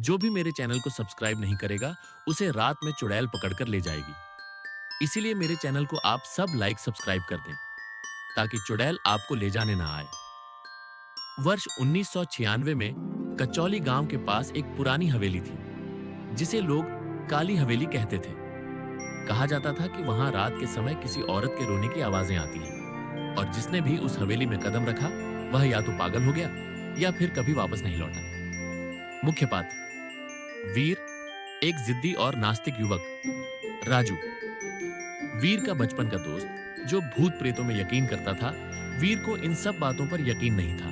जो भी मेरे चैनल को सब्सक्राइब नहीं करेगा, उसे रात में चुड़ैल पकड़कर ले जाएगी। इसीलिए मेरे चैनल को आप सब लाइक सब्सक्राइब कर दें, ताकि चुड़ैल आपको ले जाने ना आए। वर्ष 1996 में कचौली गांव के पास एक पुरानी हवेली थी, जिसे लोग काली हवेली कहते थे। कहा जाता था कि वहां रात के समय किसी औरत के रोने की आवाजें आती हैं, और जिसने भी उस हवेली में कदम रखा, वह या तो पागल हो गया या फिर कभी वापस नहीं लौटा। मुख्य पात्र वीर, एक जिद्दी और नास्तिक युवक। राजू, वीर का बचपन का दोस्त, जो भूत प्रेतों में यकीन करता था। वीर को इन सब बातों पर यकीन नहीं था।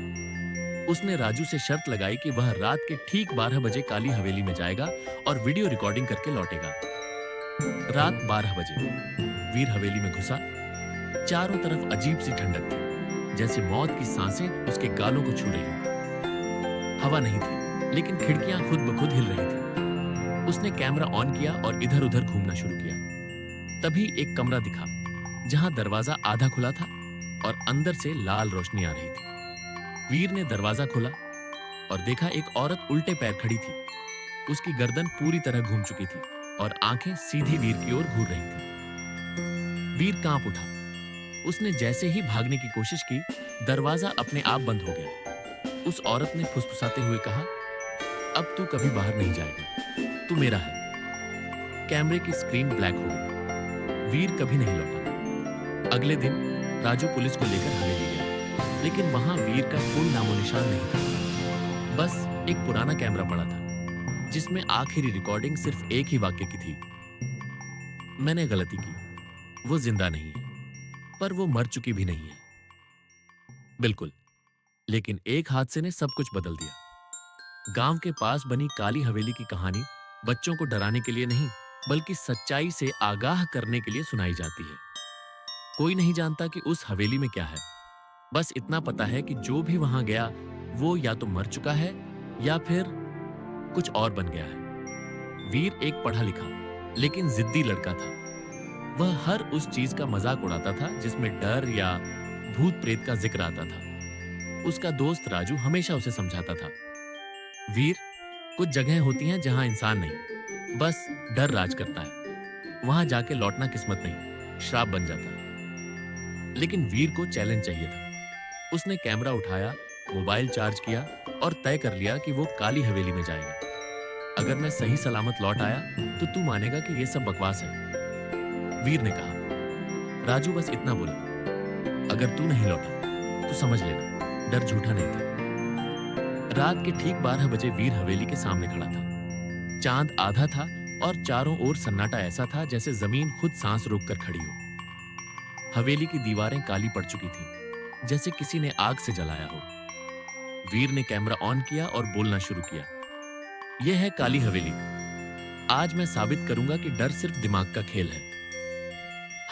उसने राजू से शर्त लगाई कि वह रात के ठीक 12 बजे काली हवेली में जाएगा और वीडियो रिकॉर्डिंग करके लौटेगा। रात 12 बजे वीर हवेली में घुसा। चारों तरफ अजीब सी ठंडक थी, जैसे मौत की सांसें उसके गालों को छू रही हों। हवा नहीं थी, लेकिन खिड़कियां खुद ब खुद हिल रही थी। उसने कैमरा ऑन किया और इधर-उधर घूमना शुरू किया। तभी एक कमरा दिखा, जहां दरवाजा आधा खुला था और अंदर से लाल रोशनी आ रही थी। वीर ने दरवाजा खोला और देखा एक औरत उल्टे पैर खड़ी थी। उसकी गर्दन पूरी तरह घूम चुकी थी और आंखें सीधी वीर की ओर घूर रही थी। वीर कांप उठा। उसने जैसे ही भागने की कोशिश की, दरवाजा अपने आप बंद हो गया। उस औरत ने फुसफुसाते हुए कहा, अब तू कभी बाहर नहीं जाएगा, तू मेरा है। कैमरे की स्क्रीन ब्लैक हो गई। वीर कभी नहीं लौटा। अगले दिन राजू पुलिस को लेकर हवेली गया, लेकिन वहां वीर का कोई नामो निशान नहीं था। बस एक पुराना कैमरा पड़ा था, जिसमें आखिरी रिकॉर्डिंग सिर्फ एक ही वाक्य की थी, मैंने गलती की, वो जिंदा नहीं है, पर वो मर चुकी भी नहीं है। बिल्कुल, लेकिन एक हादसे ने सब कुछ बदल दिया। गांव के पास बनी काली हवेली की कहानी बच्चों को डराने के लिए नहीं, बल्कि सच्चाई से आगाह करने के लिए सुनाई जाती है। कोई नहीं जानता कि उस हवेली में क्या है। बस इतना पता है कि जो भी वहां गया, वो या तो मर चुका है या फिर कुछ और बन गया है। वीर एक पढ़ा लिखा लेकिन जिद्दी लड़का था। वह हर उस चीज का मजाक उड़ाता था जिसमें डर या भूत प्रेत का जिक्र आता था। उसका दोस्त राजू हमेशा उसे समझाता था, वीर, कुछ जगह होती हैं जहां इंसान नहीं, बस डर राज करता है। वहां जाके लौटना किस्मत नहीं, श्राप बन जाता है। लेकिन वीर को चैलेंज चाहिए था। उसने कैमरा उठाया, मोबाइल चार्ज किया और तय कर लिया कि वो काली हवेली में जाएगा। अगर मैं सही सलामत लौट आया तो तू मानेगा कि ये सब बकवास है। वीर ने कहा। राजू बस इतना बोला, अगर तू नहीं लौटा तो समझ लेना, डर झूठा नहीं था। रात के ठीक 12 बजे वीर हवेली के सामने खड़ा था। चांद आधा था और चारों ओर सन्नाटा ऐसा था जैसे जमीन खुद सांस रोककर खड़ी हो। हवेली की दीवारें काली पड़ चुकी थीं, जैसे किसी ने आग से जलाया हो। वीर ने कैमरा ऑन किया और बोलना शुरू किया, यह है काली हवेली। आज मैं साबित करूंगा कि डर सिर्फ दिमाग का खेल है।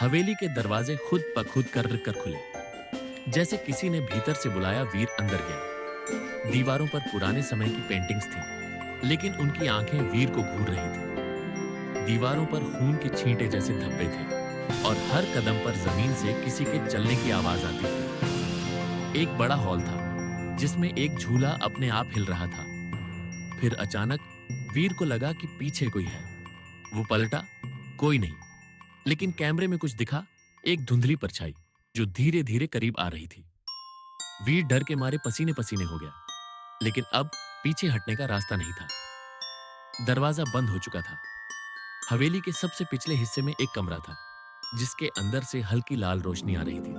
हवेली के दरवाजे खुद ब खुद कर खुले, जैसे किसी ने भीतर से बुलाया। वीर अंदर गया। दीवारों पर पुराने समय की पेंटिंग्स थी, लेकिन उनकी आंखें वीर को घूर रही थी। दीवारों पर खून के छींटे जैसे धब्बे थे और हर कदम पर जमीन से किसी के चलने की आवाज आती थी। एक बड़ा हॉल था, जिसमें एक झूला अपने आप हिल रहा था। फिर अचानक वीर को लगा कि पीछे कोई है। वो पलटा, कोई नहीं, लेकिन कैमरे में कुछ दिखा, एक धुंधली परछाई जो धीरे धीरे करीब आ रही थी। वीर डर के मारे पसीने पसीने हो गया, लेकिन अब पीछे हटने का रास्ता नहीं था। दरवाजा बंद हो चुका था। हवेली के सबसे पिछले हिस्से में एक कमरा था, जिसके अंदर से हल्की लाल रोशनी आ रही थी।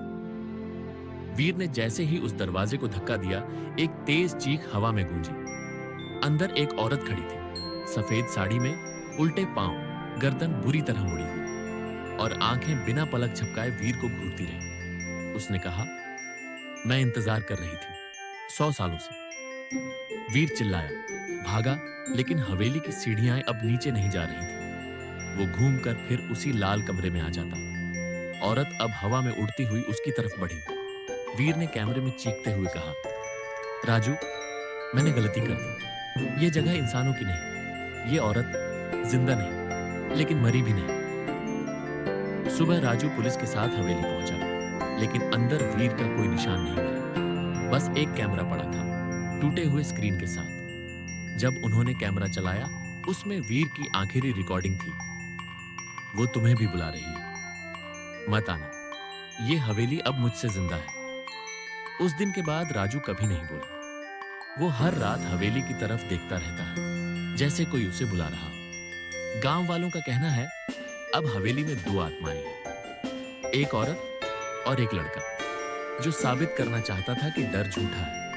वीर ने जैसे ही उस दरवाजे को धक्का दिया, एक तेज चीख हवा में गूंजी। अंदर एक औरत खड़ी थी, सफेद साड़ी में, उल्टे पांव, गर्दन बुरी तरह मुड़ी हुई और आंखें बिना पलक झपकाए वीर को घूरती रही। उसने कहा, मैं इंतजार कर रही थी 100 सालों से। वीर चिल्लाया, भागा, लेकिन हवेली की सीढ़ियां अब नीचे नहीं जा रही थी। वो घूमकर फिर उसी लाल कमरे में आ जाता। औरत अब हवा में उड़ती हुई उसकी तरफ बढ़ी। वीर ने कैमरे में चीखते हुए कहा, राजू, मैंने गलती कर दी। ये जगह इंसानों की नहीं। ये औरत जिंदा नहीं, लेकिन मरी भी नहीं। सुबह राजू पुलिस के साथ हवेली पहुंचा, लेकिन अंदर वीर का कोई निशान नहीं मिला। बस एक कैमरा पड़ा था, टूटे हुए स्क्रीन के साथ। जब उन्होंने कैमरा चलाया, उसमें वीर की आखिरी रिकॉर्डिंग थी। वो तुम्हें भी बुला रही है, मत आना। ये हवेली अब मुझसे जिंदा है। उस दिन के बाद राजू कभी नहीं बोला। वो हर रात हवेली की तरफ देखता रहता है, जैसे कोई उसे बुला रहा हो। गांव वालों का कहना है, अब हवेली में दो आत्माएं हैं, एक औरत और एक लड़का, जो साबित करना चाहता था कि डर झूठा है।